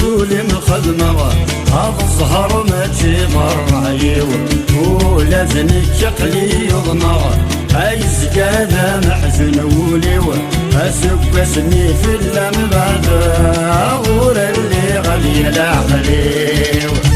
ستولي من خدمة هذا الزهر ما تجيب الرعيو ولا ذنك يقلي يضمى عايز كذا محزن وليو اسب اسمي في اللم بعد غور اللي غلي العقليو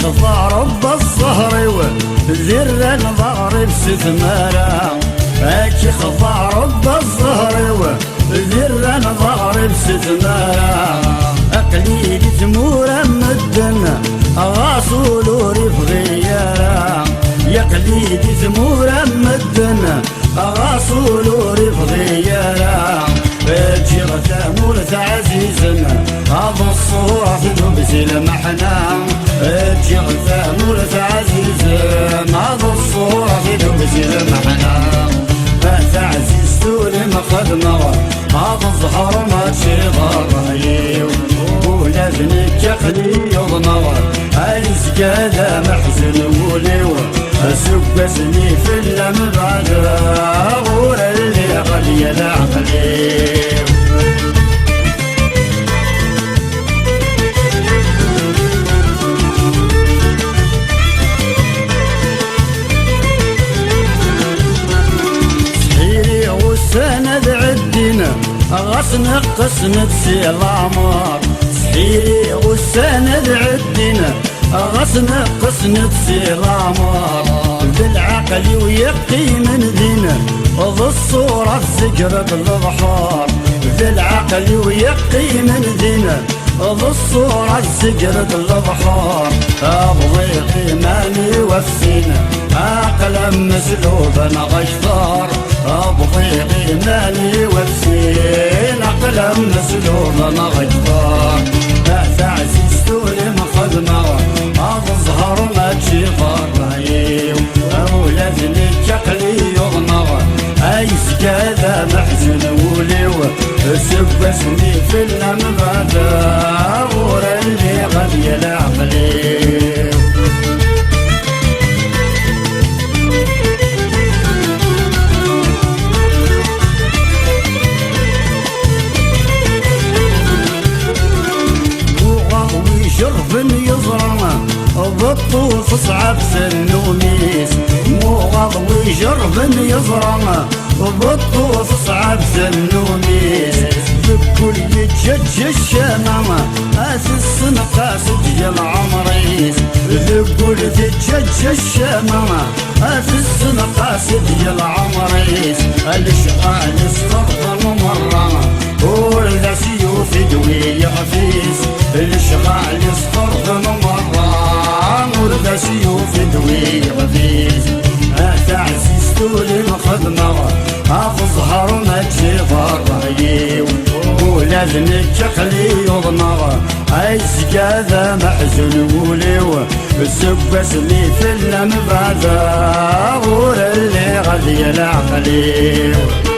خضع رب الظهر ذر الظهر بستمارة هاكي خضع رب الظهر ذر الظهر بستمارة أقليدي تمورا مدن غاسول ريف غيارة يا قليدي تمورا مدن غاسول ريف غيارة اجي غتامور عزيزنا هذا الصورة في دبسي لمحنا اجي غتامور عزيزنا هذا الصورة في دبسي لمحنا فات عزيز تولي مخدمة هذا الزهر ما تشيغر رأيي ولا ذنك يقلي يضمى عايز كذا محزن وليو اسب اسمي في اللم بعد غور اللي غلي العقلي سحيري والسند عدنا غصن قسمة سي العمار سحيري والسند عدنا غصن قسمة سي العمار بالعقل ويقي من دينا وذ الصورة سجرة البحار بالعقل ويقي من دينا وذ الصورة سجرة البحار أبغي ماني وفينا عقلا مسلوبا غشطار أبغي ماني وفينا عقلا مسلوبا غشطار تعزيز تولي مخدمة هذا الزهر ما تشيغر رأيو أولاد لك يقلي يضمى عايز كذا محزن وليو سب اسمي في اللم بعد غور اللي غلي العقلي شرب يزرم بالطوف صعب سنوميس مو غضوي شرب يزرم بالطوف صعب سنوميس بكل تشج الشمامة اسس نقاس ديال عمريس بكل تشج الشمامة اسس نقاس ديال عمريس الاشغال استغفر مرة ولا سيوف دوي عفيس الاشغال يصفر مرة ولا سيوف دوي عفيس تعزيز تولي مخدمة هذا الزهر ما تشيغر رأيي ولا ذنك يقلي يضمى عايز كذا محزن وليو سب اسمي في اللم بعد غور اللي غلي العقلي